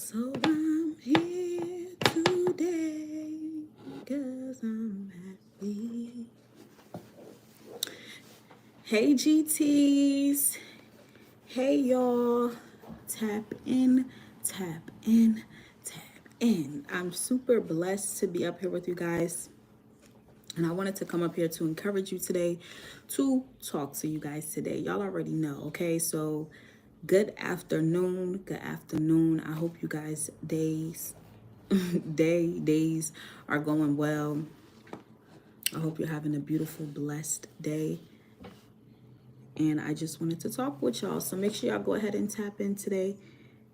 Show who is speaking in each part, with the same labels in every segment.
Speaker 1: So I'm here today because I'm happy. Hey GTs. Hey y'all. Tap in, tap in, tap in. I'm super blessed to be up here with you guys. And I wanted to come up here to encourage you today, to talk to you guys today. Y'all already know, okay? So good afternoon. Good afternoon. I hope you guys days are going well. I hope you're having a beautiful, blessed day. And I just wanted to talk with y'all. So make sure y'all go ahead and tap in today.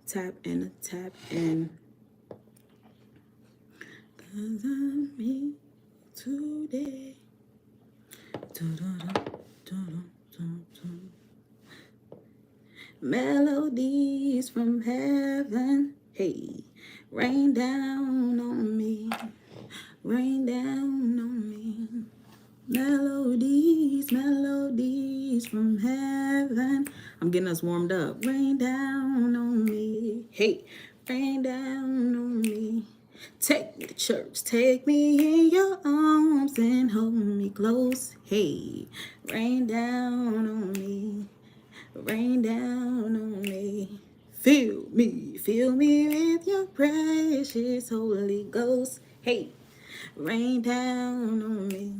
Speaker 1: Tap in, tap in. 'Cause I'm here today. Melodies from heaven. Hey, rain down on me. Rain down on me. Melodies, melodies from heaven. I'm getting us warmed up. Rain down on me. Hey, rain down on me. Take me to church. Take me in your arms and hold me close. Hey, rain down on me. Rain down on me. Fill me with your precious Holy Ghost. Hey, rain down on me.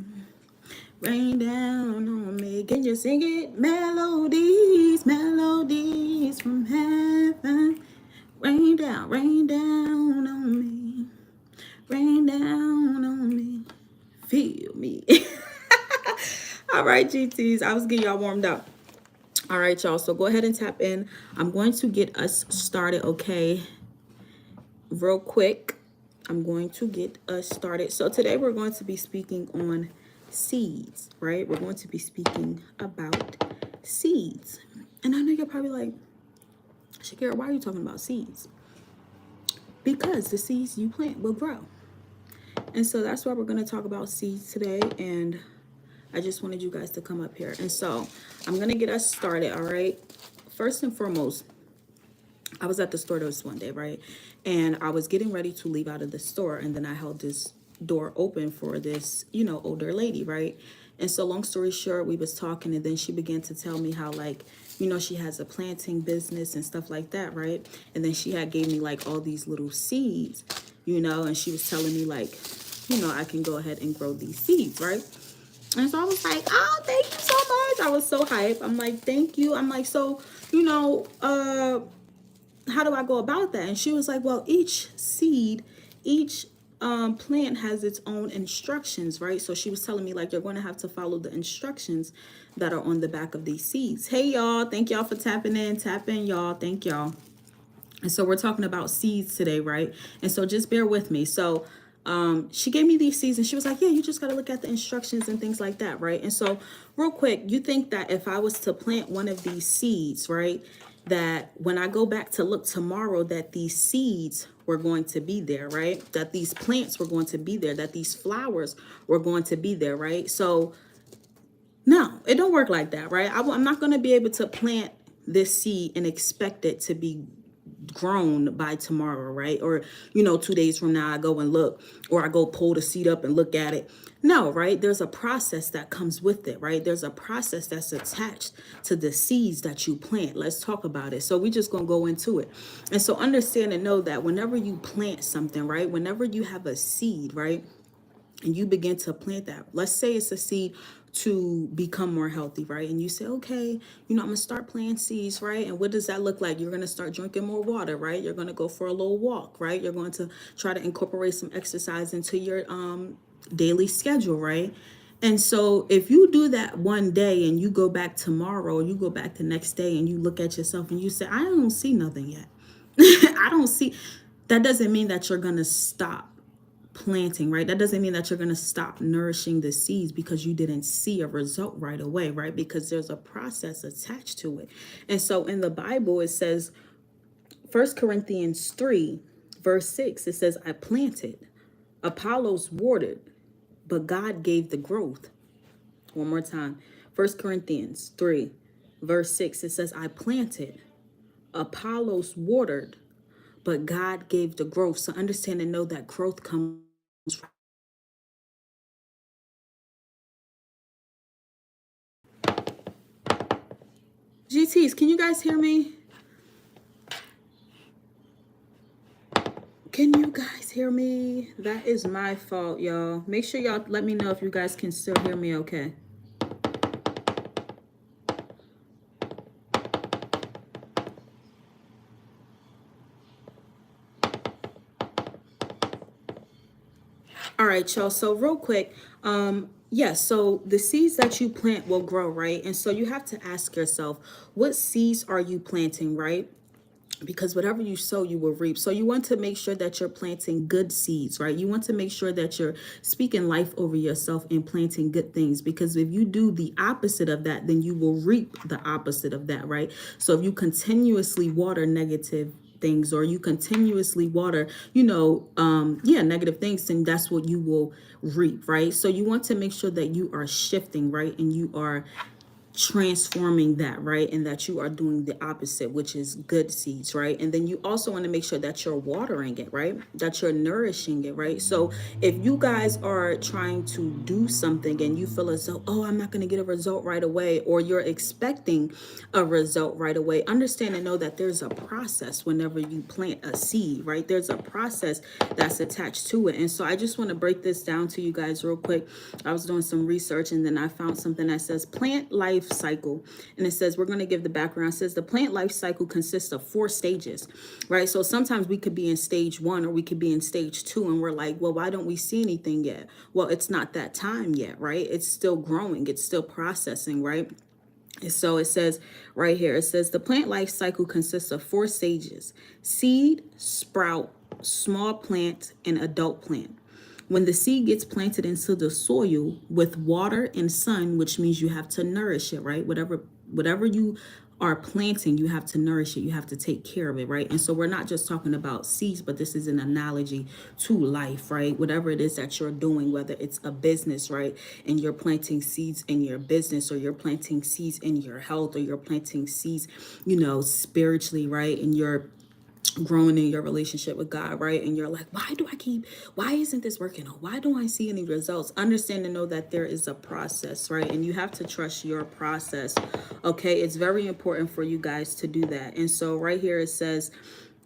Speaker 1: Rain down on me. Can you sing it? Melodies, melodies from heaven. Rain down on me. Rain down on me. Feel me. All right, GTs. I was getting y'all warmed up. All right, y'all. So go ahead and tap in. I'm going to get us started, okay? Real quick. I'm going to get us started. So today we're going to be speaking on seeds, right? We're going to be speaking about seeds. And I know you're probably like, Shakira, why are you talking about seeds? Because the seeds you plant will grow. And so that's why we're going to talk about seeds today. And I just wanted you guys to come up here. And so I'm going to get us started, all right? First and foremost, I was at the store this one day, right? And I was getting ready to leave out of the store. And then I held this door open for this, older lady, right? And so long story short, we was talking, and then she began to tell me how, like, she has a planting business and stuff like that, right? And then she had gave me like all these little seeds, and she was telling me like, I can go ahead and grow these seeds, right? And so I was like, oh, thank you so much. I was so hyped. I'm like, thank you. I'm like, so, how do I go about that? And she was like, well, each seed, each plant has its own instructions, right? So she was telling me like, you're going to have to follow the instructions that are on the back of these seeds. Hey, y'all. Thank y'all for tapping in. Tap in, y'all. Thank y'all. And so we're talking about seeds today, right? And so just bear with me. So she gave me these seeds and she was like, yeah, you just got to look at the instructions and things like that, right? And so real quick, you think that if I was to plant one of these seeds, right, that when I go back to look tomorrow, that these seeds were going to be there, right? That these plants were going to be there, that these flowers were going to be there, right? So no, it don't work like that, right? I'm not going to be able to plant this seed and expect it to be grown by tomorrow, right? Or 2 days from now I go and look, or I go pull the seed up and look at it. No, right? There's a process that comes with it, right? There's a process that's attached to the seeds that you plant. Let's talk about it. So we just gonna go into it. And so understand and know that whenever you plant something, right, whenever you have a seed, right, and you begin to plant that, let's say it's a seed to become more healthy, right? And you say, okay, I'm gonna start planting seeds, right? And what does that look like? You're gonna start drinking more water, right? You're gonna go for a little walk, right? You're going to try to incorporate some exercise into your daily schedule, right? And so if you do that one day and you go back tomorrow, or you go back the next day and you look at yourself and you say, I don't see nothing yet. I don't see, that doesn't mean that you're gonna stop planting, right? That doesn't mean that you're going to stop nourishing the seeds because you didn't see a result right away, right? Because there's a process attached to it. And so in the Bible, it says, 1 Corinthians 3, verse 6, it says, I planted, Apollos watered, but God gave the growth. One more time. 1 Corinthians 3, verse 6, it says, I planted, Apollos watered, but God gave the growth. So understand and know that growth comes from GTs. Can you guys hear me? Can you guys hear me? That is my fault, y'all. Make sure y'all let me know if you guys can still hear me okay. All right, y'all. So real quick, yes, so the seeds that you plant will grow, right? And so you have to ask yourself, what seeds are you planting, right? Because whatever you sow, you will reap. So you want to make sure that you're planting good seeds, right? You want to make sure that you're speaking life over yourself and planting good things, because if you do the opposite of that, then you will reap the opposite of that, right? So if you continuously water negative things, or you continuously water, negative things, then that's what you will reap, right? So you want to make sure that you are shifting, right? And you are transforming that, right? And that you are doing the opposite, which is good seeds, right? And then you also want to make sure that you're watering it, right? That you're nourishing it, right? So if you guys are trying to do something and you feel as though, oh, I'm not going to get a result right away, or you're expecting a result right away, understand and know that there's a process whenever you plant a seed, right? There's a process that's attached to it. And so I just want to break this down to you guys real quick. I was doing some research and then I found something that says plant life cycle. And it says, we're going to give the background. It says the plant life cycle consists of 4 stages, right? So sometimes we could be in stage 1 or we could be in stage 2 and we're like, well, why don't we see anything yet? Well, it's not that time yet, right? It's still growing. It's still processing, right? And so it says right here, it says the plant life cycle consists of 4 stages: seed, sprout, small plant, and adult plant. When the seed gets planted into the soil with water and sun, which means you have to nourish it, right? Whatever you are planting, you have to nourish it, you have to take care of it, right? And so we're not just talking about seeds, but this is an analogy to life, right? Whatever it is that you're doing, whether it's a business, right? And you're planting seeds in your business, or you're planting seeds in your health, or you're planting seeds, spiritually, right? And you're growing in your relationship with God, right? And you're like, why isn't this working? Or why don't I see any results? Understand and know that there is a process, right? And you have to trust your process. Okay. It's very important for you guys to do that. And so right here it says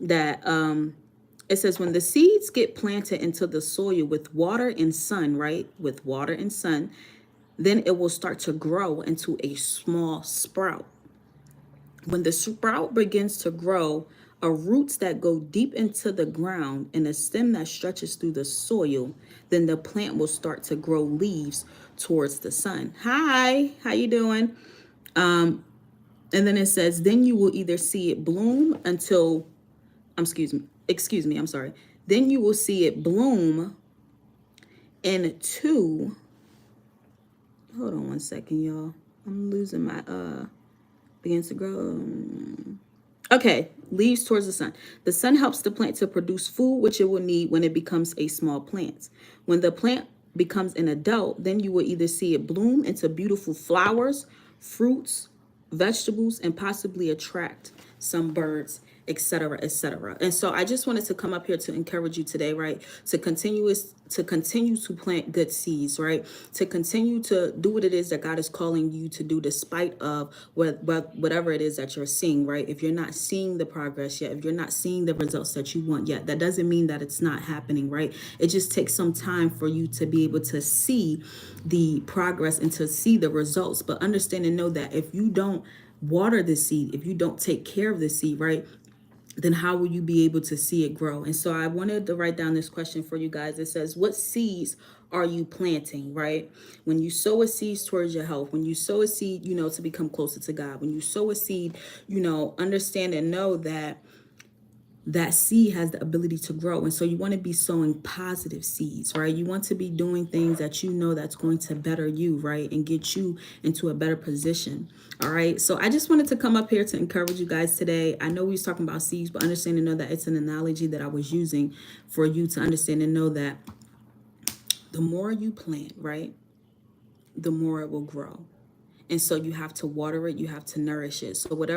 Speaker 1: that it says when the seeds get planted into the soil with water and sun, right? With water and sun, then it will start to grow into a small sprout. When the sprout begins to grow, roots that go deep into the ground and a stem that stretches through the soil, then the plant will start to grow leaves towards the sun. Hi, how you doing? And then it says, then you will either see it bloom until, excuse me, I'm sorry. Then you will see it bloom into, hold on one second, y'all. I'm losing my, begins to grow. Okay, leaves towards the sun. The sun helps the plant to produce food, which it will need when it becomes a small plant. When the plant becomes an adult, then you will either see it bloom into beautiful flowers, fruits, vegetables, and possibly attract some birds, etc., etc. And so I just wanted to come up here to encourage you today, right? To continue to plant good seeds, right? To continue to do what it is that God is calling you to do, despite of whatever it is that you're seeing, right? If you're not seeing the progress yet, if you're not seeing the results that you want yet, that doesn't mean that it's not happening, right? It just takes some time for you to be able to see the progress and to see the results. But understand and know that if you don't water the seed, if you don't take care of the seed, right, then how will you be able to see it grow? And so I wanted to write down this question for you guys. It says, what seeds are you planting, right? When you sow a seed towards your health, when you sow a seed, to become closer to God, when you sow a seed, understand and know that that seed has the ability to grow. And so you want to be sowing positive seeds, right? You want to be doing things that that's going to better you, right? And get you into a better position. All right. So I just wanted to come up here to encourage you guys today. I know we was talking about seeds, but understand and know that it's an analogy that I was using for you to understand and know that the more you plant, right, the more it will grow. And so you have to water it, you have to nourish it. So whatever